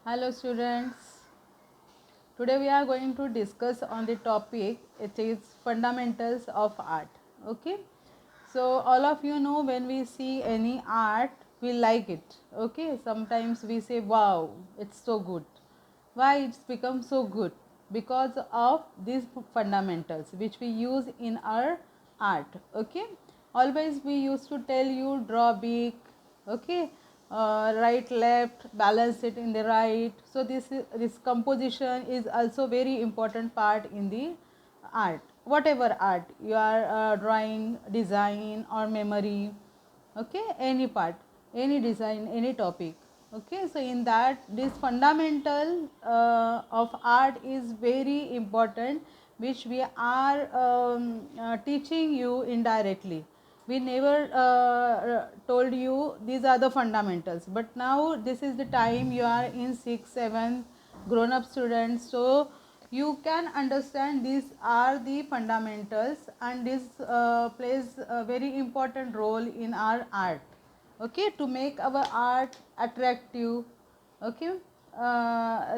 Hello students, today we are going to discuss on the topic it is fundamentals of art. Okay, so all of you know when we see any art we like it. Okay, sometimes we say wow it's so good. Why it's become so good? Because of these fundamentals which we use in our art. Okay, always we used to tell you draw big. Okay, right left, balance it in the right. So this composition is also very important part in the art, whatever art you are drawing, design or memory. Okay, any part, any design, any topic. Okay, so in that this fundamental of art is very important, which we are teaching you indirectly. We never told you these are the fundamentals, but now this is the time you are in 6 7 grown up students, so you can understand these are the fundamentals, and this plays a very important role in our art. Okay, to make our art attractive. Okay,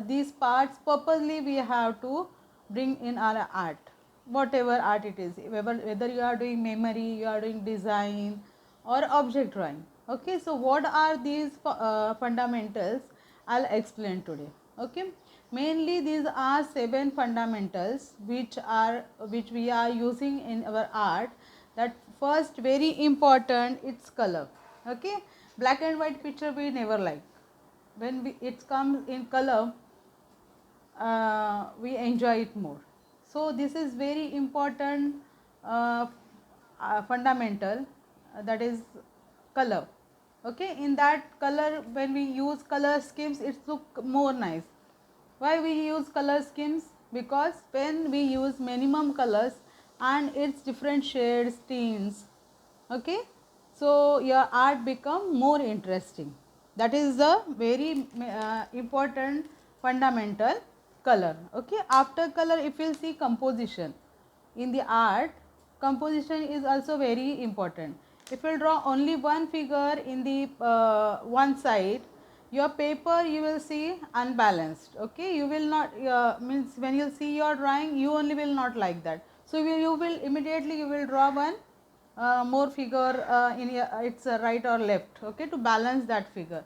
these parts purposely we have to bring in our art, whatever art it is, whether you are doing memory, you are doing design or object drawing. Okay, so what are these fundamentals? I'll explain today. Okay, mainly these are 7 fundamentals which we are using in our art. That first very important, it's color. Okay, black and white picture we never like. When it comes in color, we enjoy it more. So this is very important fundamental, that is color. Okay, in that color, when we use color schemes, it look more nice. Why we use color schemes? Because when we use minimum colors and its different shades, tints, okay, so your art become more interesting. That is the very important fundamental, color. Okay, after color, if you see composition in the art, composition is also very important. If you draw only one figure in the one side, your paper you will see unbalanced. Okay, you will not means when you see your drawing, you only will not like that. So you will immediately you will draw one more figure in its right or left. Okay, to balance that figure.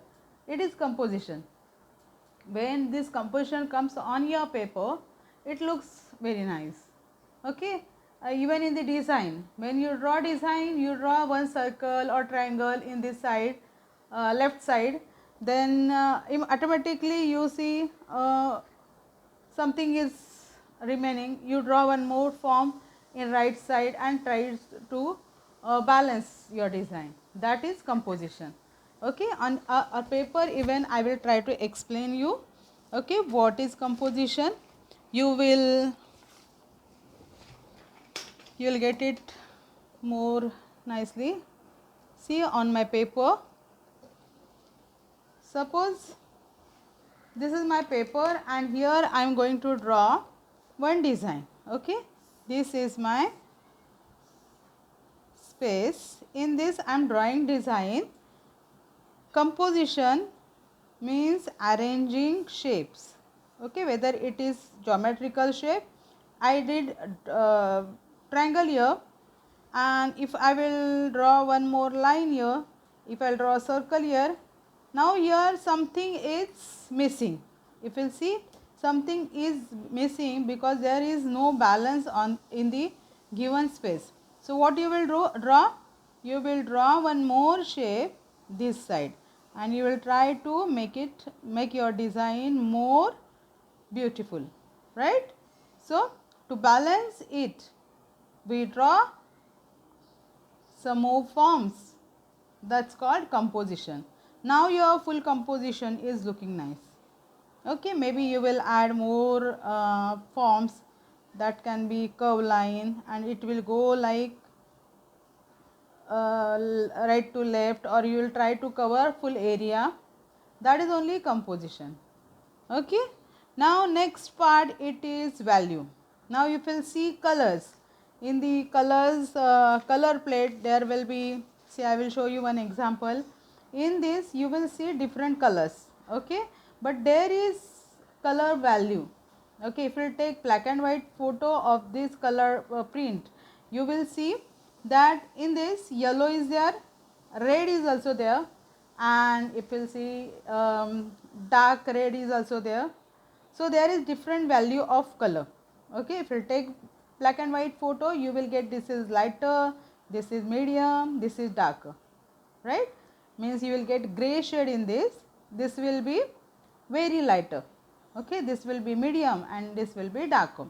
It is composition. When this composition comes on your paper, it looks very nice. Okay, even in the design, when you draw design, you draw one circle or triangle in this side, left side, then automatically you see something is remaining, you draw one more form in right side and try to balance your design. That is composition. Okay, on a paper even I will try to explain you. Okay, what is composition? You will get it more nicely. See on my paper, suppose this is my paper and here I am going to draw one design. Okay, this is my space. In this I am drawing design. Composition means arranging shapes. Okay, whether it is geometrical shape, I did triangle here, and if I will draw one more line here, if I will draw a circle here, now here something is missing. If you see, something is missing because there is no balance on in the given space. So what you will draw? You will draw one more shape this side, and you will try to make your design more beautiful, right? So to balance it, we draw some more forms. That's called composition. Now your full composition is looking nice. Okay, maybe you will add more forms. That can be curve line, and it will go like right to left, or you will try to cover full area. That is only composition. Okay, now next part, it is value. Now you will see colors. In the colors color plate, there will be, see I will show you one example. In this you will see different colors. Okay, but there is color value. Okay, if you take black and white photo of this color print, you will see that in this yellow is there, red is also there, and if you see dark red is also there. So there is different value of color. Okay, if you take black and white photo, you will get this is lighter, this is medium, this is darker, right? Means you will get gray shade in this will be very lighter. Okay, this will be medium and this will be darker.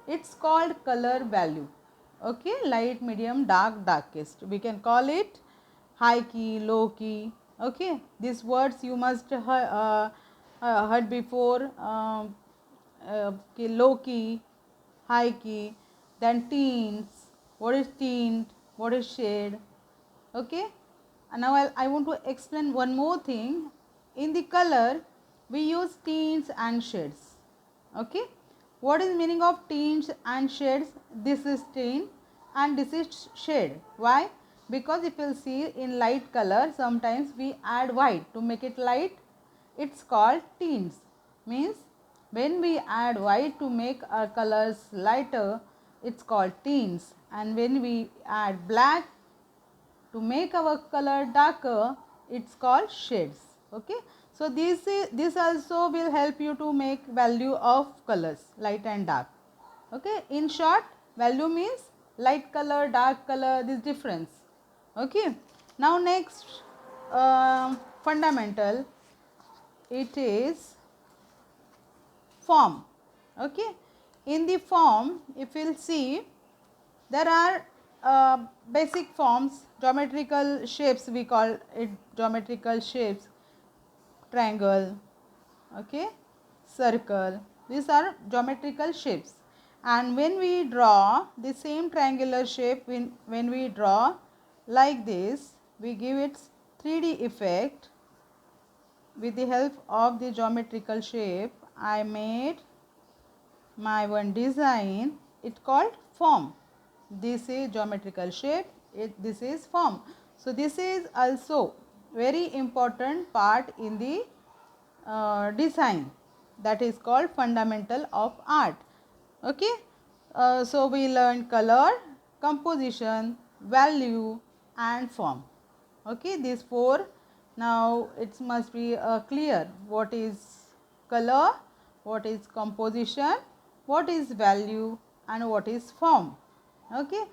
It's called color value. Okay, light, medium, dark, darkest. We can call it high key, low key. Okay, these words you must heard before. Low key, high key, then tints. What is tint? What is shade? Okay, and now I want to explain one more thing. In the color, we use tints and shades. Okay, what is meaning of tints and shades? This is tint and this is shade. Why? Because if you see in light color, sometimes we add white to make it light. It's called tints. Means when we add white to make our colors lighter, it's called tints, and when we add black to make our color darker, it's called shades. Okay, so this also will help you to make value of colors, light and dark. Okay, in short, value means light color, dark color, this difference. Okay, now next fundamental, it is form. Okay, in the form, if you will see, there are basic forms, geometrical shapes, we call it geometrical shapes, triangle, okay, circle, these are geometrical shapes. And when we draw the same triangular shape, when we draw like this, we give it 3D effect. With the help of the geometrical shape, I made my one design, it called form. This is geometrical shape, this is form. So this is also very important part in the design, that is called fundamental of art. Okay, so we learned color, composition, value and form. Okay, these four. Now it must be clear what is color, what is composition, what is value and what is form. Okay,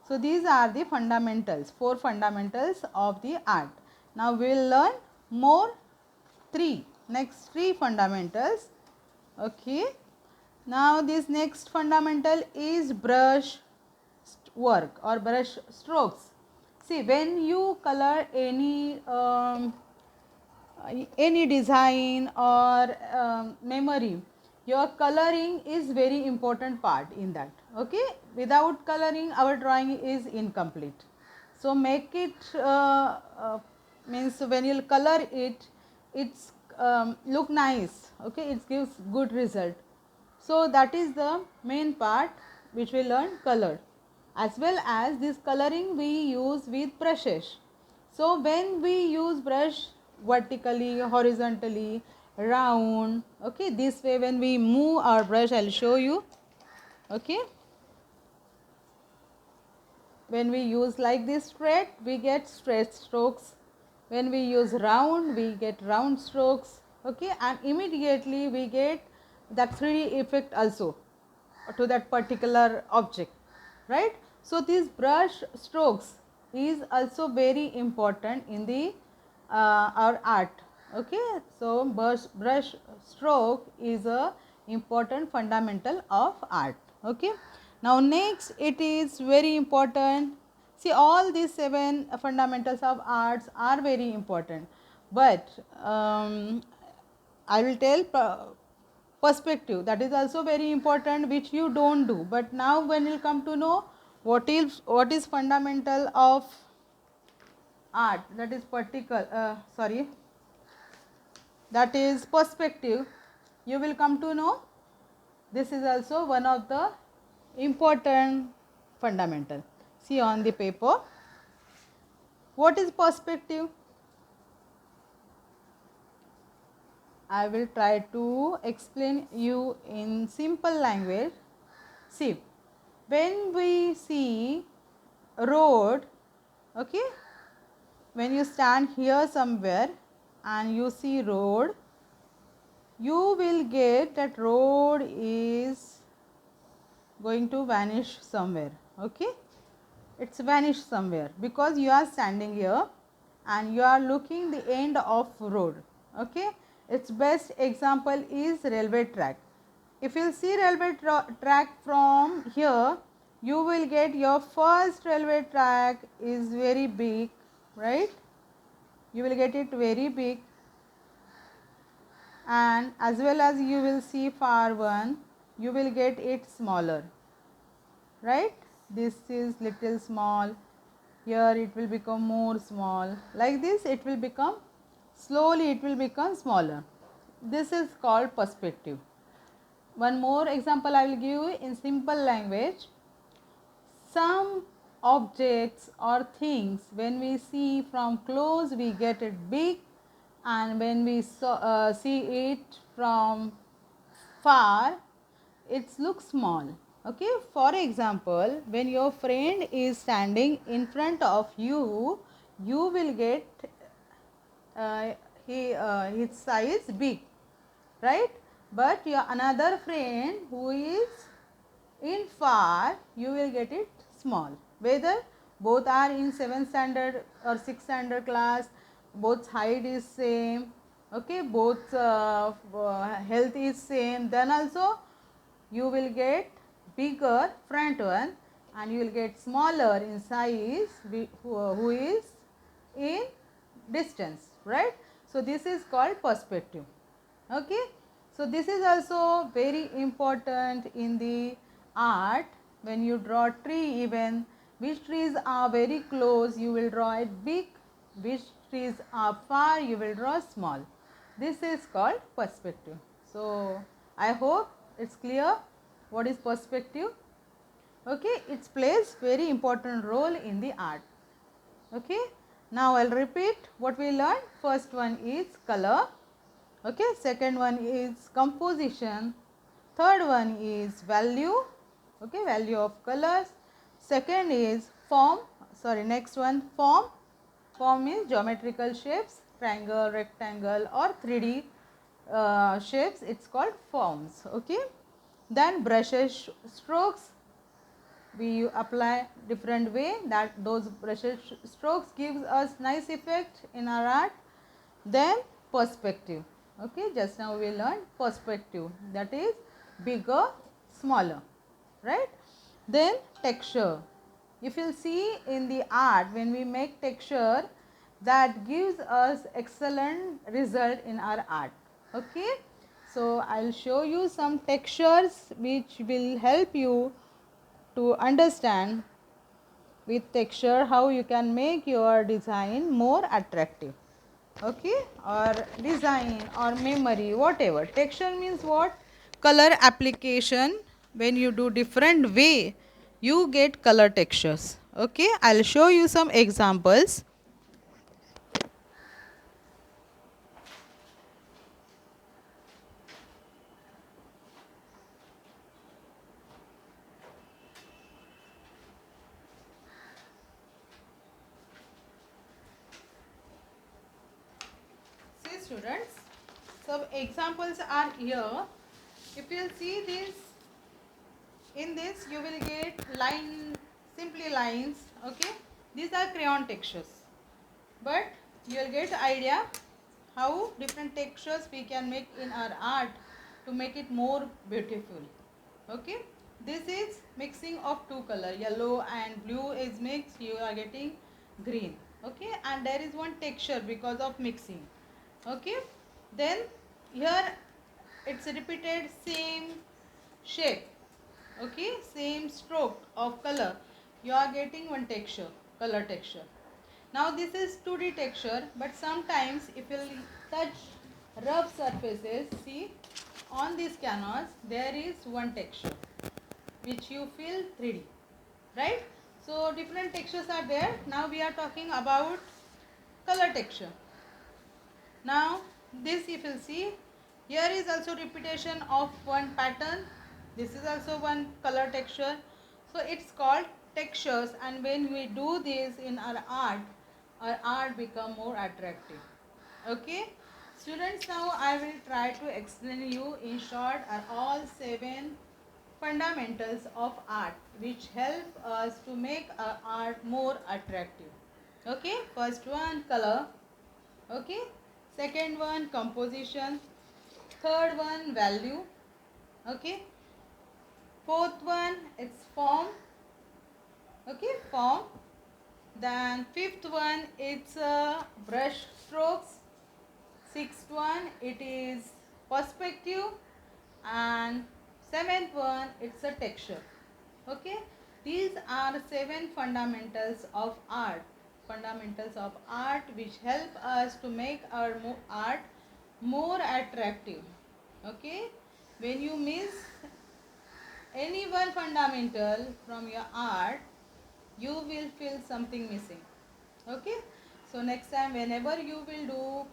so these are the fundamentals, four fundamentals of the art. Now we will learn more next three fundamentals. Okay, now this next fundamental is brush work or brush strokes. See, when you color any design or memory, your coloring is very important part in that. Okay, without coloring our drawing is incomplete. So make it means when you color it, it's look nice. Okay, it gives good result. So that is the main part which we learn, color. As well as this coloring we use with brushes. So when we use brush vertically, horizontally, round, okay, this way when we move our brush, I will show you. Okay, when we use like this straight, we get straight strokes. When we use round, we get round strokes. Okay, and immediately we get that 3D effect also to that particular object, right? So these brush strokes is also very important in the our art. Okay, so brush stroke is a important fundamental of art. Okay, now next it is very important. See, all these seven fundamentals of arts are very important, but I will tell perspective, that is also very important, which you don't do. But now when you come to know what is fundamental of art, that is that is perspective, you will come to know this is also one of the important fundamental. See on the paper, what is perspective? I will try to explain you in simple language. See, when we see road, okay, when you stand here somewhere and you see road, you will get that road is going to vanish somewhere, okay. It's vanished somewhere because you are standing here and you are looking the end of road, okay. Its best example is railway track. If you see railway track from here, you will get your first railway track is very big, right. You will get it very big, and as well as you will see far one, you will get it smaller, right. This is little small, here it will become more small, like this it will become, slowly it will become smaller. This is called perspective. One more example I will give you in simple language. Some objects or things, when we see from close we get it big, and when we see it from far it looks small, okay. For example, when your friend is standing in front of you, you will get uh, his size big, right. But your another friend who is in far, you will get it small. Whether both are in 7th standard or 6th standard class, both height is same, okay, both health is same, then also you will get bigger front one and you will get smaller in size who is in distance, right. So this is called perspective, okay. So this is also very important in the art. When you draw tree, even which trees are very close you will draw it big, which trees are far you will draw small. This is called perspective. So I hope it's clear what is perspective, okay. It plays very important role in the art, okay. Now I'll repeat what we learned. First one is color, okay. Second one is composition. Third one is value, okay, value of colors. Second is form, sorry, next one form. Form means geometrical shapes, triangle, rectangle or 3D shapes, it's called forms, okay. Then brushes, strokes, we apply different way, that those brushes strokes gives us nice effect in our art. Then perspective, okay, just now we learned perspective, that is bigger, smaller, right. Then texture, if you see in the art, when we make texture, that gives us excellent result in our art, okay. So I'll show you some textures which will help you to understand with texture how you can make your design more attractive, okay, or design or memory, whatever. Texture means what? Color application. When you do different way, you get color textures, okay. I'll show you some examples. See students, some examples are here. If you see this, in this you will get line, simply lines, okay. These are crayon textures, but you will get idea how different textures we can make in our art to make it more beautiful, okay. This is mixing of two color, yellow and blue is mixed, you are getting green, okay, and there is one texture because of mixing, okay. Then here it's repeated same shape, okay, same stroke of color, you are getting one texture, color texture. Now this is 2D texture, but sometimes if you touch rough surfaces, see on this canvas there is one texture which you feel 3D, right. So different textures are there. Now we are talking about color texture. Now this if you see, Here is also repetition of one pattern. This is also one color texture. So it's called textures, and when we do this in our art become more attractive. Okay, students, now I will try to explain you in short are all 7 fundamentals of art which help us to make our art more attractive. Okay, first one color. Okay, second one composition, third one value. Okay, fourth one it's form. Okay, form. Then fifth one it's brush strokes. Sixth one it is perspective, and seventh one it's a texture. Okay, these are 7 fundamentals of art. Fundamentals of art which help us to make our art more attractive. Okay, when you miss any one fundamental from your art, you will feel something missing. Okay, so next time whenever you will do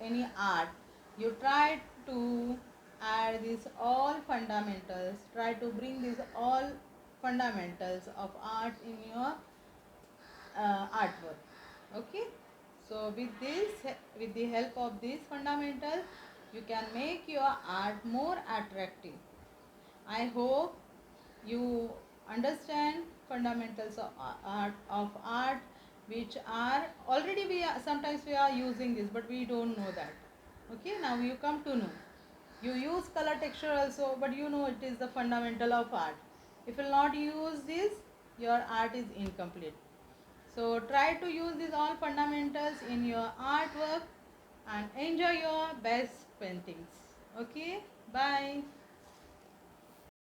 any art, you try to add these all fundamentals, try to bring these all fundamentals of art in your artwork. Okay, so with the help of these fundamentals, you can make your art more attractive. I hope you understand fundamentals of art which are already sometimes we are using this, but we don't know that. Okay, now you come to know. You use color texture also, but you know it is the fundamental of art. If you will not use this, your art is incomplete. So try to use these all fundamentals in your artwork and enjoy your best paintings. Okay, bye.